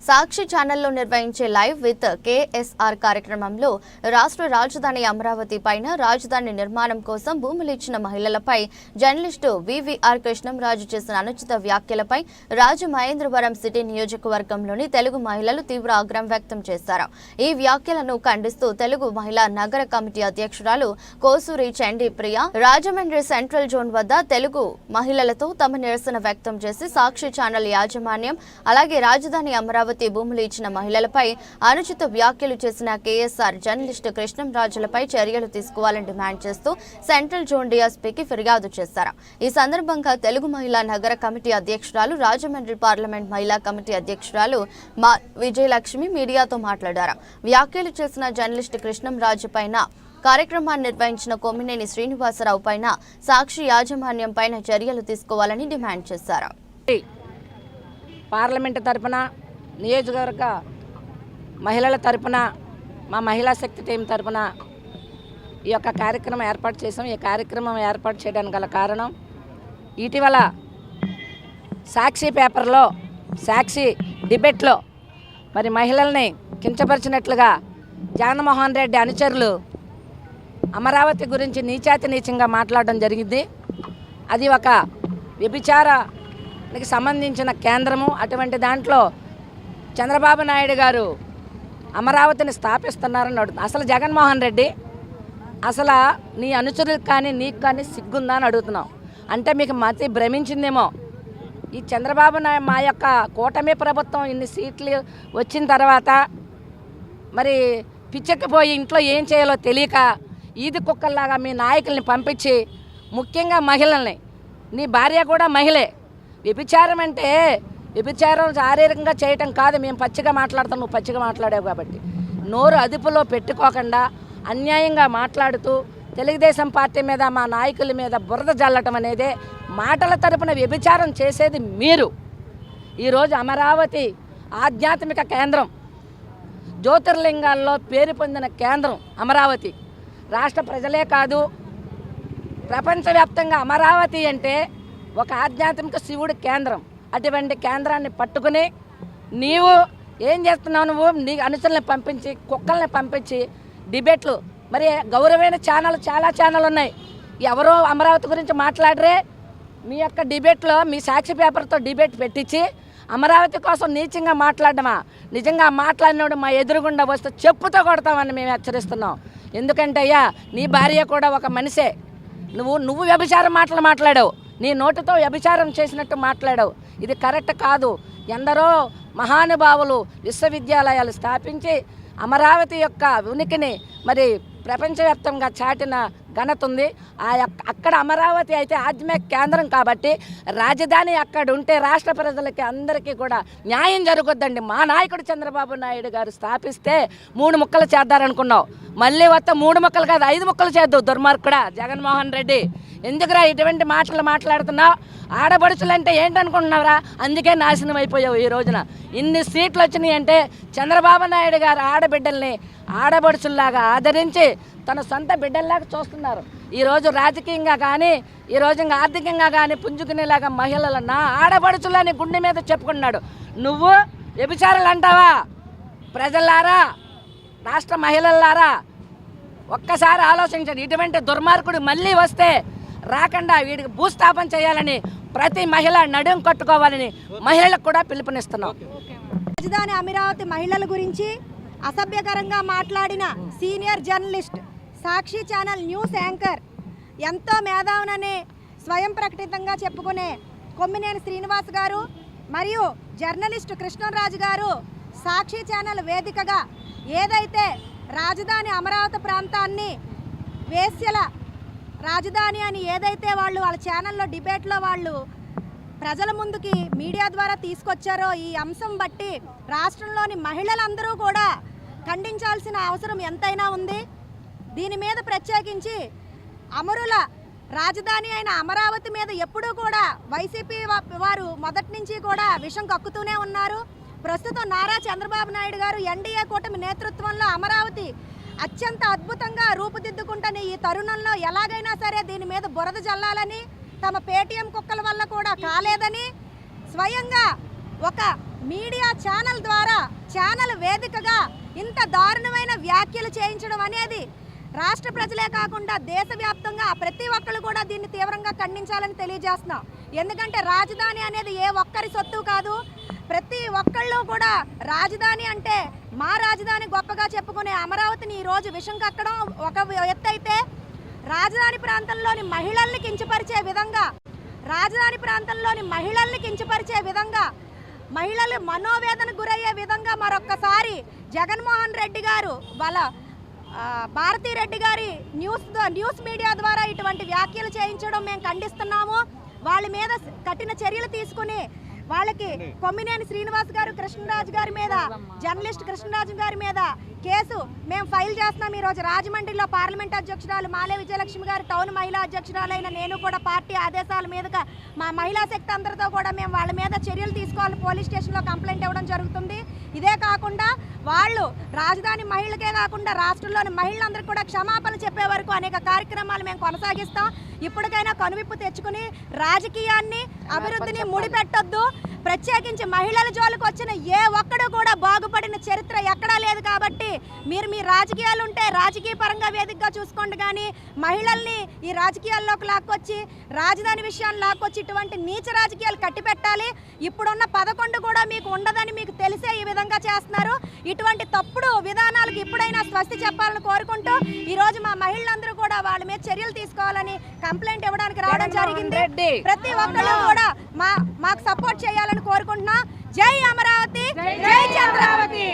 సాక్షి ఛానల్లో నిర్వహించే live with KSR కార్యక్రమంలో రాష్ట్ర రాజధాని అమరావతి పైన రాజధాని నిర్మాణం కోసం భూములు ఇచ్చిన మహిళలపై జర్నలిస్టు వివిఆర్ కృష్ణంరాజు చేసిన అనుచిత వ్యాఖ్యలపై రాజమహేంద్రవరం సిటీ నియోజకవర్గంలోని తెలుగు మహిళలు తీవ్ర ఆగ్రహం వ్యక్తం చేశారు. ఈ వ్యాఖ్యలను ఖండిస్తూ తెలుగు మహిళా నగర కమిటీ అధ్యక్షురాలు కోసూరి చండీ ప్రియ రాజమండ్రి సెంట్రల్ జోన్ వద్ద తెలుగు మహిళలతో తమ నిరసన వ్యక్తం చేసి సాక్షి ఛానల్ యాజమాన్యం అలాగే రాజధాని అమరావతి భూములు ఇచ్చిన మహిళలపై అనుచిత వ్యాఖ్యలు చేసిన కేఎస్ఆర్ జర్నలిస్టు కృష్ణంరాజులపై చర్యలు తీసుకోవాలని డిమాండ్ చేస్తూ సెంట్రల్ జోన్ డీఎస్పీకి ఫిర్యాదు చేశారు. ఈ సందర్భంగా తెలుగు మహిళా నగర కమిటీ అధ్యక్షురాలు రాజమండ్రి పార్లమెంట్ మహిళా కమిటీ అధ్యక్షురాలు విజయలక్ష్మి మీడియాతో మాట్లాడారు. వ్యాఖ్యలు చేసిన జర్నలిస్టు కృష్ణంరాజు పైన కార్యక్రమాన్ని నిర్వహించిన కొమ్మినేని శ్రీనివాసరావు పైన సాక్షి యాజమాన్యం పైన చర్యలు తీసుకోవాలని డిమాండ్ చేశారు. పార్లమెంటు తరపున నియోజకవర్గ మహిళల తరపున మా మహిళా శక్తి టీం తరపున ఈ యొక్క కార్యక్రమం ఏర్పాటు చేసాం. ఈ కార్యక్రమం ఏర్పాటు చేయడానికి గల కారణం ఇటీవల సాక్షి పేపర్లో సాక్షి డిబేట్లో మరి మహిళల్ని కించపరిచినట్లుగా జగన్మోహన్ రెడ్డి అనుచరులు అమరావతి గురించి నీచాతి నీచంగా మాట్లాడడం జరిగింది. అది ఒక వ్యభిచారానికి సంబంధించిన కేంద్రము. అటువంటి దాంట్లో చంద్రబాబు నాయుడు గారు అమరావతిని స్థాపిస్తున్నారని అడుగుతున్నారు. అసలు జగన్మోహన్ రెడ్డి అసలు నీ అనుచరులకు కానీ నీకు కానీ సిగ్గుందా అని అడుగుతున్నాం. అంటే మీకు మతి భ్రమించిందేమో. ఈ చంద్రబాబు నాయుడు మా యొక్క కూటమి ప్రభుత్వం ఇన్ని సీట్లు వచ్చిన తర్వాత మరి పిచ్చెక్కిపోయి ఇంట్లో ఏం చేయాలో తెలియక ఈది కుక్కల్లాగా మీ నాయకుల్ని పంపించి ముఖ్యంగా మహిళల్ని, నీ భార్య కూడా మహిళే, వ్యభిచారం అంటే వ్యభిచారం శారీరకంగా చేయటం కాదు. మేము పచ్చిగా మాట్లాడతాం, నువ్వు పచ్చిగా మాట్లాడావు కాబట్టి నోరు అదుపులో పెట్టుకోకుండా అన్యాయంగా మాట్లాడుతూ తెలుగుదేశం పార్టీ మీద మా నాయకుల మీద బురద జల్లటం అనేది మాటల తరపున వ్యభిచారం చేసేది మీరు. ఈరోజు అమరావతి ఆధ్యాత్మిక కేంద్రం, జ్యోతిర్లింగాల్లో పేరు పొందిన కేంద్రం అమరావతి. రాష్ట్ర ప్రజలే కాదు ప్రపంచవ్యాప్తంగా అమరావతి అంటే ఒక ఆధ్యాత్మిక శివుడి కేంద్రం. అటువంటి కేంద్రాన్ని పట్టుకుని నీవు ఏం చేస్తున్నావు? నువ్వు నీ అనుచరులను పంపించి కుక్కల్ని పంపించి డిబేట్లు, మరి గౌరవమైన ఛానల్ చాలా ఛానల్ ఉన్నాయి, ఎవరో అమరావతి గురించి మాట్లాడరే. మీ యొక్క డిబేట్లో మీ సాక్షి పేపర్తో డిబేట్ పెట్టించి అమరావతి కోసం నీచంగా మాట్లాడమా? నిజంగా మాట్లాడినోడు మా ఎదురుగుండా వస్తే చెప్పుతో కొడతామని మేము హెచ్చరిస్తున్నాం. ఎందుకంటే అయ్యా నీ భార్య కూడా ఒక మనిషే. నువ్వు వ్యభిచారం మాటలు మాట్లాడావు, నీ నోటితో వ్యభిచారం చేసినట్టు మాట్లాడావు. ఇది కరెక్ట్ కాదు. ఎందరో మహానుభావులు విశ్వవిద్యాలయాలు స్థాపించి అమరావతి యొక్క ఉనికిని మరి ప్రపంచవ్యాప్తంగా చాటిన ఘనత ఉంది. అక్కడ అమరావతి అయితే ఆధ్యాత్మిక కేంద్రం కాబట్టి రాజధాని అక్కడ ఉంటే రాష్ట్ర ప్రజలకి అందరికీ కూడా న్యాయం జరుగుద్దండి. మా నాయకుడు చంద్రబాబు నాయుడు గారు స్థాపిస్తే 3 ముక్కలు చేద్దారనుకున్నావు, మళ్ళీ వస్తే 3 ముక్కలు కాదు 5 ముక్కలు చేద్దావు. దుర్మార్గుడా జగన్మోహన్ రెడ్డి, ఎందుకురా ఇటువంటి మాటలు మాట్లాడుతున్నావు? ఆడబడుచులు అంటే ఏంటనుకుంటున్నావురా? అందుకే నాశనం అయిపోయావు. ఈ రోజున ఇన్ని సీట్లు వచ్చినాయి అంటే చంద్రబాబు నాయుడు గారు ఆడబిడ్డల్ని ఆడబడుచుల్లాగా ఆదరించి తన సొంత బిడ్డల్లాగా చూస్తున్నారు. ఈరోజు రాజకీయంగా కానీ ఈరోజు ఇంకా ఆర్థికంగా కానీ పుంజుకునేలాగా మహిళలు నా ఆడబడుచులని గుండె మీద చెప్పుకున్నాడు. నువ్వు వ్యభిచారాలు అంటావా? ప్రజలారా, రాష్ట్ర మహిళలారా, ఒక్కసారి ఆలోచించండి. ఇటువంటి దుర్మార్గుడు మళ్ళీ వస్తే రాకుండా వీడికి భూస్థాపన చేయాలని ప్రతి మహిళ నడుం కట్టుకోవాలని మహిళలకు కూడా పిలుపునిస్తున్నాం. రాజధాని అమరావతి మహిళల గురించి అసభ్యకరంగా మాట్లాడిన సీనియర్ జర్నలిస్ట్, సాక్షి ఛానల్ న్యూస్ యాంకర్, ఎంతో మేధావునని స్వయం ప్రకటితంగా చెప్పుకునే కొమ్మినేని శ్రీనివాస్ గారు మరియు జర్నలిస్ట్ కృష్ణంరాజు గారు సాక్షి ఛానల్ వేదికగా ఏదైతే రాజధాని అమరావతి ప్రాంతాన్ని వేశ్యల రాజధాని అని ఏదైతే వాళ్ళ ఛానల్లో డిబేట్లో వాళ్ళు ప్రజల ముందుకి మీడియా ద్వారా తీసుకొచ్చారో ఈ అంశం బట్టి రాష్ట్రంలోని మహిళలందరూ కూడా ఖండించాల్సిన అవసరం ఎంతైనా ఉంది. దీని మీద ప్రత్యేకించి అమరుల రాజధాని అయిన అమరావతి మీద ఎప్పుడూ కూడా వైసీపీ వారు మొదటి నుంచి కూడా విషం కక్కుతూనే ఉన్నారు. ప్రస్తుతం నారా చంద్రబాబు నాయుడు గారు ఎన్డీఏ కూటమి నేతృత్వంలో అమరావతి అత్యంత అద్భుతంగా రూపుదిద్దుకుంటున్న ఈ తరుణంలో ఎలాగైనా సరే దీని మీద బురద జల్లాలని, తమ పేటీఎం కుక్కల వల్ల కూడా కాలేదని స్వయంగా ఒక మీడియా ఛానల్ ద్వారా వేదికగా ఇంత దారుణమైన వ్యాఖ్యలు చేయించడం అనేది రాష్ట్ర ప్రజలే కాకుండా దేశవ్యాప్తంగా ప్రతి ఒక్కరు కూడా దీన్ని తీవ్రంగా ఖండించాలని తెలియజేస్తున్నాం. ఎందుకంటే రాజధాని అనేది ఏ ఒక్కరి సొత్తు కాదు. ప్రతి ఒక్కళ్ళు కూడా రాజధాని అంటే మా రాజధాని గొప్పగా చెప్పుకునే అమరావతిని ఈరోజు విషం కక్కడం ఒక ఎత్తు అయితే, రాజధాని ప్రాంతంలోని మహిళల్ని కించపరిచే విధంగా మహిళలు మనోవేదన గురయ్యే విధంగా మరొక్కసారి జగన్మోహన్ రెడ్డి గారు వాళ్ళ భారతీరెడ్డి గారి న్యూస్ మీడియా ద్వారా ఇటువంటి వ్యాఖ్యలు చేయించడం మేము ఖండిస్తున్నాము. వాళ్ళ మీద కఠిన చర్యలు తీసుకుని వాళ్ళకి కొమ్మినేని శ్రీనివాస్ గారు కృష్ణరాజు గారి మీద, జర్నలిస్ట్ కృష్ణరాజు గారి మీద కేసు మేము ఫైల్ చేస్తున్నాం. ఈరోజు రాజమండ్రిలో పార్లమెంట్ అధ్యక్షురాలు మాలే విజయలక్ష్మి గారు, టౌన్ మహిళా అధ్యక్షురాలైన నేను కూడా పార్టీ ఆదేశాల మీదుగా మా మహిళా శక్తి అందరితో కూడా మేము వాళ్ళ మీద చర్యలు తీసుకోవాలి, పోలీస్ స్టేషన్లో కంప్లైంట్ ఇవ్వడం జరుగుతుంది. ఇదే కాకుండా వాళ్ళు రాజధాని మహిళలకే కాకుండా రాష్ట్రంలోని మహిళలందరికీ కూడా క్షమాపణ చెప్పే వరకు అనేక కార్యక్రమాలు మేము కొనసాగిస్తాం. ఇప్పటికైనా కనువిప్పు తెచ్చుకుని రాజకీయాన్ని అభివృద్ధిని ముడిపెట్టొద్దు. ప్రత్యేకించి మహిళల జోలికి వచ్చిన ఏ ఒక్కడు కూడా బాగుపడిన చరిత్ర ఎక్కడా లేదు. కాబట్టి మీరు మీ రాజకీయాలు ఉంటే రాజకీయ పరంగా వేదికగా చూసుకోండి, కానీ మహిళల్ని ఈ రాజకీయాల్లోకి లాక్కొచ్చి రాజధాని విషయాన్ని లాక్కొచ్చి ఇటువంటి నీచ రాజకీయాలు కట్టిపెట్టాలి. ఇప్పుడున్న 11 కూడా మీకు ఉండదని మీకు తెలిసే ఈ విధంగా చేస్తున్నారు. ఇటువంటి తప్పుడు విధానాలకు ఇప్పుడైనా స్వస్తి చెప్పాలని కోరుకుంటూ ఈరోజు మా మహిళలందరూ కూడా వాళ్ళ మీద చర్యలు తీసుకోవాలని కంప్లైంట్ ఇవ్వడానికి రావడం జరిగింది. ప్రతి ఒక్కరు కూడా మాకు సపోర్ట్ చేయాలని కోరుకుంటున్నా. జై అమరావతి, జై చంద్రావతి.